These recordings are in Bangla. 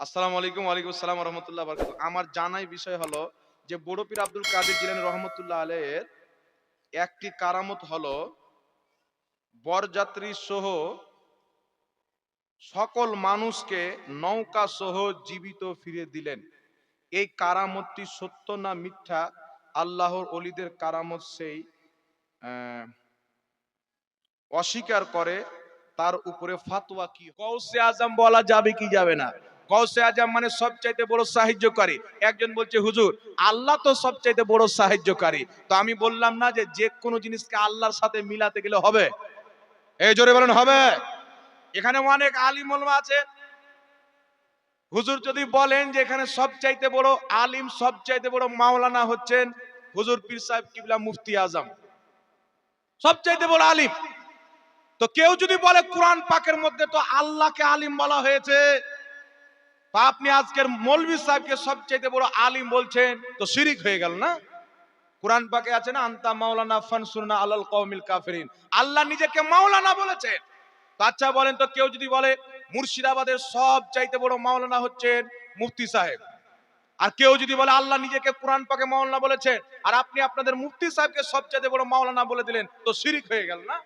আসসালামু আলাইকুম। ওয়ালাইকুম আসসালাম ওয়া রাহমাতুল্লাহি ওয়া বারাকাতুহু। আমার জানাই বিষয় হলো যে বড় পীর আব্দুল কাদের জিলানী রহমতুল্লাহ আলাইহির একটি কারামত হলো বরযাত্রী সহ সকল মানুষকে নৌকা সহ জীবিত ফিরিয়ে দিলেন। এই কারামতটি সত্য না মিথ্যা, আল্লাহর ওলিদের কারামত সেই আহ, অস্বীকার করে তার উপরে ফাতোয়া কি? গৌসে আজম বলা যাবে কি যাবে না? গৌসে আজম মানে সবচাইতে বড় সাহায্যকারী। একজন বলছে হুজুর আল্লাহ তো সবচাইতে বড় সাহায্যকারী, তো আমি বললাম না যে যে কোনো জিনিসকে আল্লাহর সাথে মিলাতে গেলে হবে? এই জোরে বলেন হবে? এখানে অনেক আলিম ওলামা আছে। হুজুর যদি বলেন যে এখানে সবচাইতে বড় আলিম সবচাইতে বড় মাওলানা হচ্ছেন হুজুর পীর সাহেব কিবলা মুফতি আজম, সবচাইতে বড় আলিম। তো কেউ যদি বলে কোরআন পাকের মধ্যে তো আল্লাহকে আলিম বলা হয়েছে, তা আপনি আজকের মৌলভী সাহেবকে সবচেয়ে বড় আলিম বলছেন, তো শিরিক হয়ে গেল না? কোরআন পাকে আছে না আনতা মাওলানা ফানসুরনা আলাল কওমিল কাফিরিন, আল্লাহ নিজেকে মাওলানা বলেছেন। তো আচ্ছা বলেন তো কেউ যদি বলে মুর্শিদাবাদের সবচাইতে বড় মাওলানা হচ্ছেন মুফতি সাহেব, আর কেউ যদি বলে আল্লাহ নিজেকে কোরআন পাকে মাওলানা বলেছেন, আর আপনি আপনাদের মুফতি সাহেবকে সবচাইতে বড় মাওলানা বলে দিলেন, তো শিরিক হয়ে গেল না?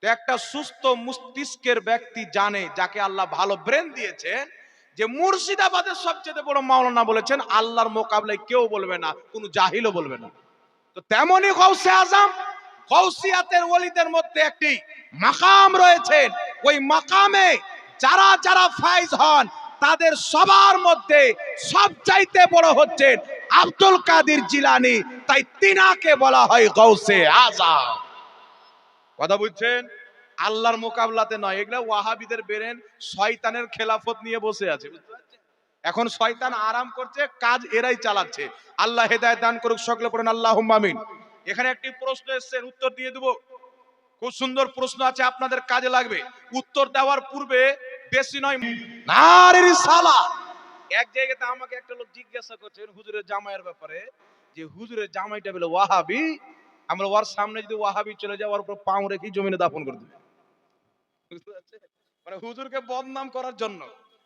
তো একটা সুস্থ মস্তিষ্কের ব্যক্তি জানে, যাকে আল্লাহ ভালো ব্রেন দিয়েছেন, যে মুর্শিদাবাদের সবচেয়ে বড় মাওলানা বলেছেন, আল্লাহর মোকাবিলায় কেউ বলবে না, কোনো জাহিলও বলবে না। তো তেমনি গৌসে আজম, গৌসিয়াতের ওলিদের মধ্যে একটি মাকাম রয়েছে। ওই মাকামে যারা যারা ফাইজ হন তাদের সবার মধ্যে সবচাইতে বড় হচ্ছেন আব্দুল কাদের জিলানী, তাই তিনাকে বলা হয় গৌসে আজম। কথা বুঝছেন? আল্লাহর মোকাবলাতে নয়, এগুলা ওয়াহাবিদের বেরেন শয়তানের খেলাফত নিয়ে বসে আছে। এখন শয়তান আরাম করছে, কাজ এরাই চালাচ্ছে। আল্লাহ হেদায়েত দান করুক, সকলে পড়েন আল্লাহুম্মা আমিন। এখানে একটি প্রশ্ন এসেছে, উত্তর দিয়ে দেব। খুব সুন্দর প্রশ্ন আছে, আপনাদের কাজে লাগবে। উত্তর দেওয়ার পূর্বে বেশি নয় নারের সালা। এক জায়গাতে আমাকে একটা লোক জিজ্ঞাসা করছেন হুজুরের জামাইয়ের ব্যাপারে, যে হুজুরের জামাইটা বলে ওয়াহাবি, আমরা ওর সামনে যদি ওয়াহাবি চলে যাও, ওর উপর পাও রেখে জমিনে দাফন করে দেবে। মানে হুজুরকে বদনাম করার জন্য।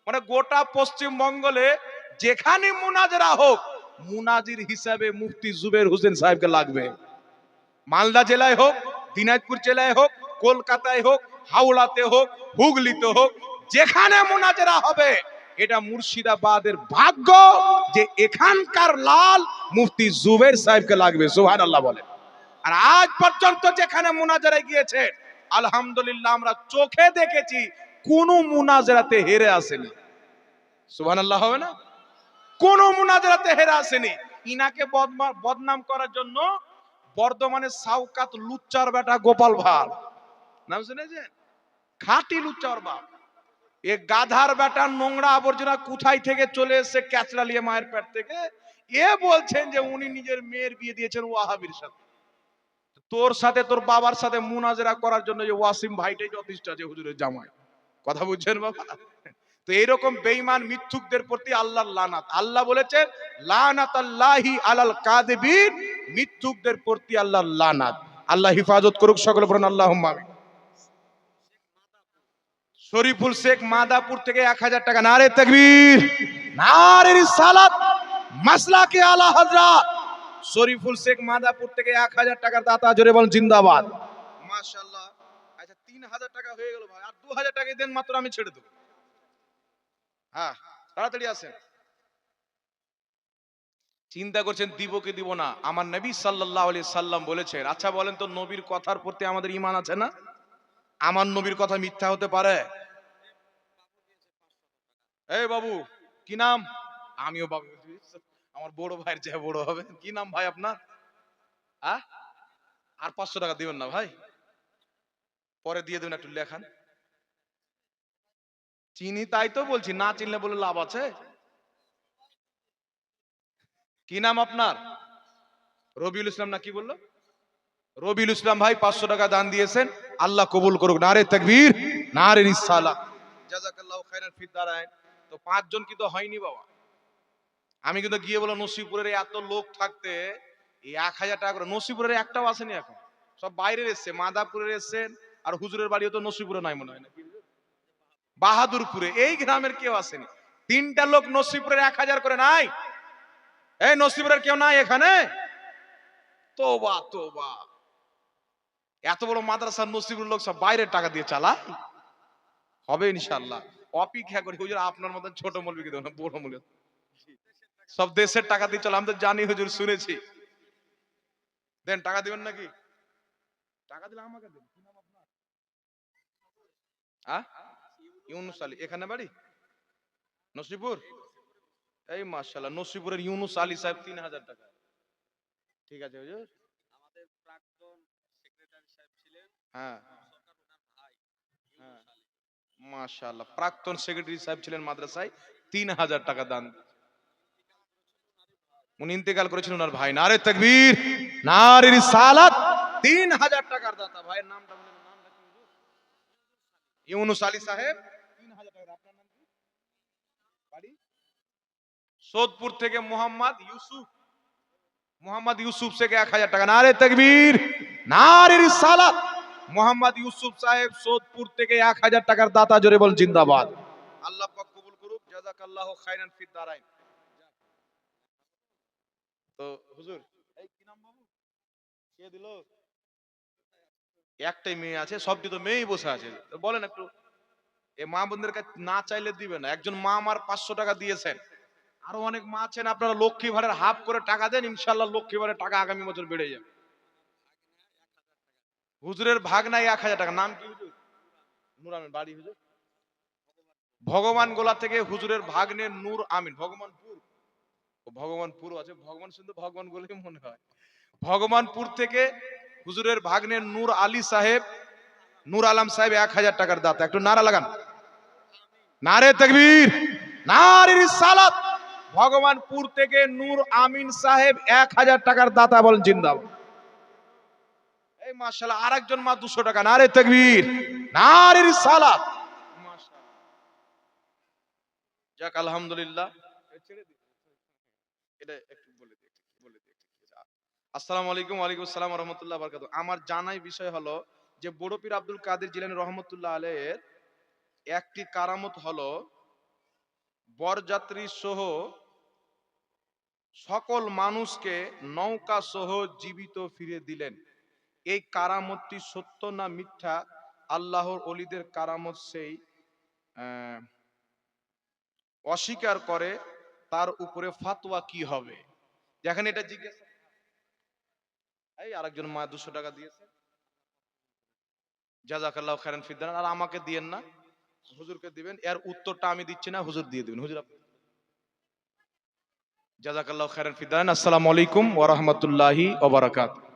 মানে গোটা পশ্চিমবঙ্গে যেখানে মুনাজরা হোক, মুনাজির হিসাবে মুফতি জুবের হোসেন সাহেবকে লাগবে। মালদা জেলায় হোক, দিনাজপুর জেলায় হোক, কলকাতায় হোক, হাওড়াতে হোক, হুগলিতে হোক, যেখানে মুনাজরা হবে, এটা মুর্শিদাবাদের ভাগ্য যে এখানকার লাল মুফতি জুবের সাহেবকে লাগবে। সুবহানাল্লাহ বলে। আর আজ পর্যন্ত যেখানে মুনাজারায় গিয়েছে, আলহামদুলিল্লাহ আমরা চোখে দেখেছি কোন মুনাজারাতে হেরে আসেনি। সুবহানাল্লাহ হবে না? কোন মুনাজারাতে হেরে আসেনি। ইনাকে বদনাম করার জন্য বর্ধমানের সাউকাত লুচ্চার বেটা গোপাল ভাঁড়, নাম শুনেছেন? খাঁটি লুচ্চার বাপ। এ গাধার বেটা নোংরা আবর্জনা কোথায় থেকে চলে এসেছে ক্যাচড়া নিয়ে মায়ের পেট থেকে। এ বলছেন যে উনি নিজের মেয়ের বিয়ে দিয়েছেন ওয়াহাবির সাথে। তোর সাথে তোর বাবার সাথে মুনাজরা করার জন্য যে ওয়াসিম ভাইটাই যথেষ্ট আছে হুজুরের জামাই। কথা বুঝছেন বাবা? তো এইরকম বেঈমান মিথ্যুকদের প্রতি আল্লাহর লানাত। আল্লাহ বলেছেন লানাতাল্লাহি আলাল কাযিবিন, মিথ্যুকদের প্রতি আল্লাহর লানাত। আল্লাহ হিফাজত করুক, সকলে বলেন আল্লাহুম্মা আমিন। শরীফুল শেখ মাদাপুর থেকে 1000 টাকা। নারে তাকবীর, নারে রিসালাত, মাসলাকে আলা হযরত শরীফুল শেখ মাদাপুর থেকে 1000 টাকার দাতা, জোরে বলেন জিন্দাবাদ। মাশাআল্লাহ। আচ্ছা 3000 টাকা হয়ে গেল ভাই, আর 2000 টাকা দেন মাত্র, আমি ছেড়ে দেব। হ্যাঁ, তাড়াতাড়ি আসেন। চিন্তা করছেন দিব কি দিব না? আমার নবী সাল্লাল্লাহু আলাইহি সাল্লাম বলেছেন। আচ্ছা বলেন তো, নবীর কথার প্রতি আমাদের ঈমান আছে না? আমার নবীর কথা মিথ্যা হতে পারে? এই বাবু, কি নাম? আমিও বাবু, আমার বড় ভাইয়ের চেয়ে বড় হবে। কি নাম ভাই আপনার? আর 500 টাকা দিবেন না ভাই? পরে দিয়ে দেবেন, একটু লেখান। চিনি, তাই তো বলছি, না চিনলে বলে লাভ আছে? কি নাম আপনার? রবিউল ইসলাম না কি বললো? রবিউল ইসলাম ভাই 500 টাকা দান দিয়েছেন, আল্লাহ কবুল করুক। নারে তাকবীর, নারে রিসালাত, জাযাকাল্লাহু খাইরান ফিদ দারাইন। তো 5 জন কিন্তু হয়নি বাবা। আমি কিন্তু গিয়ে বললাম নসিপুরের এত লোক থাকতে এই 1000 টাকা করে, নসিপুরের একটাও আসেনি এখন, সব বাইরের এসছে, মাদাপুরের এসছেন, আর হুজুরের বাড়িও তো নসিপুরে নাই মনে হয়, না বাহাদুরপুরে, এই গ্রামের কেউ আসেনি। তিনটা লোক নসিপুরের 1000 করে নাই? এই নসিপুরের কেউ নাই এখানে? তোবা তোবা, এত বড় মাদ্রাসা নসিপুরের লোক সব বাইরের টাকা দিয়ে চালায়? হবে ইনশাআল্লাহ। অপেক্ষা করি হুজুর, আপনার মতন ছোট মৌলবীকে দেব না, বড় মৌলবী সব দেশের টাকা দিয়ে চলে। আমি তো জানি হুজুর, শুনেছি। দেন, টাকা দিবেন নাকি? টাকা দিলে আমাকে দেন। কি নাম আপনার? ইউনুস আলী। এখানে বাড়ি নসিপুর? এই মাশাআল্লাহ, নসিপুরের ইউনুস আলী সাহেব 3000 টাকা। ঠিক আছে হুজুর। আমাদের প্রাক্তন সেক্রেটারি সাহেব ছিলেন। হ্যাঁ হ্যাঁ, মাশাআল্লাহ, প্রাক্তন সেক্রেটারি সাহেব ছিলেন মাদ্রাসায়, 3000 টাকা দান। উনি ইন্তেকাল করেছেন, ওনার ভাই। নারে তাকবীর, নারে রিসালাত। 3000 টাকার দাতা। ভাইয়ের নামটা বলেন। নামটা কি হুজুর? ইউনুস আলী সাহেব, 3000 টাকা। আপনার নাম কি? বাড়ি সোদপুর থেকে মোহাম্মদ ইউসুফ। মোহাম্মদ ইউসুফ থেকে 1000 টাকা। নারে তাকবীর, নারে রিসালাত। মোহাম্মদ ইউসুফ সাহেব সোদপুর থেকে 1000 টাকার দাতা। জোরে বল জিন্দাবাদ। আল্লাহ পাক কবুল করুক। জাযাকাল্লাহু খাইরান ফিদ দারাইন। তো হুজুর, এই কি নাম বাবু? কে দিল? একটাই মেয়ে আছে, সবটি তো মেয়েই বসে আছে। তো বলেন একটু, এই মা বোনদের কাছে না চাইলে দিবে না। একজন মা আমার 500 টাকা দিয়েছেন। আরো অনেক মা আছেন, আপনারা লক্ষ্মী ভাড়ের হাফ করে টাকা দেন, ইনশাআল্লাহ লক্ষ্মী ভাড়ের টাকা আগামী বছর বেড়ে যাবে। হুজুরের ভাগ নাই 1000 টাকা। নাম কি হুজুর? নূর আমিন। বাড়ি হুজুর? ভগবান গোলা থেকে হুজুরের ভাগ্নে নূর আমিন। ভগবানপুর? ভগবানপুর আছে, ভগবান শুনতে ভগবান বলে মনে হয়। ভগবানপুর থেকে হুজুরের ভাগ্নে নূর আলী সাহেব, নূর আলম সাহেব 1000 টাকার দাতা। একটু নারা লাগান। নারে তাকবীর, নারে রিসালাত। ভগবানপুর থেকে নূর আমিন সাহেব 1000 টাকার দাতা। বলেন জিন্দাবাদ। এই মাশাআল্লাহ, আরেকজন মা 200 টাকা। নারে তাকবীর, নারে রিসালাত। মাশাআল্লাহ, যাক আলহামদুলিল্লাহ। এটা একটু বলে দিই, বলে দিই। আসসালামু আলাইকুম। ওয়ালাইকুম আসসালাম ওয়া রাহমাতুল্লাহি ওয়া বারাকাতুহু। আমার জানাই বিষয় হলো যে বড় পীর আব্দুল কাদের জিলানী রহমাতুল্লাহ আলাইহির একটি কারামত হলো বরযাত্রী সহ সকল মানুষকে নৌকা সহ জীবিত ফিরে দিলেন। এই কারামতটি সত্য না মিথ্যা, আল্লাহর ওলিদের কারামত সেই অস্বীকার করে, তার উপরে ফাতোয়া কি হবে? যেখানে এটা জিজ্ঞেস, এই আরেকজন মা 200 টাকা দিয়েছে। জাযাকাল্লাহু খাইরান ফিদ দারাইন। আর আমাকে দিয়েন না, হুজুরকে দিবেন। এর উত্তরটা আমি দিচ্ছি না, হুজুর দিয়ে দিবেন। হুজুর, জাযাকাল্লাহু খাইরান ফিদ দারাইন। আসসালামু আলাইকুম ওয়া রাহমাতুল্লাহি ওয়া বারাকাতুহু।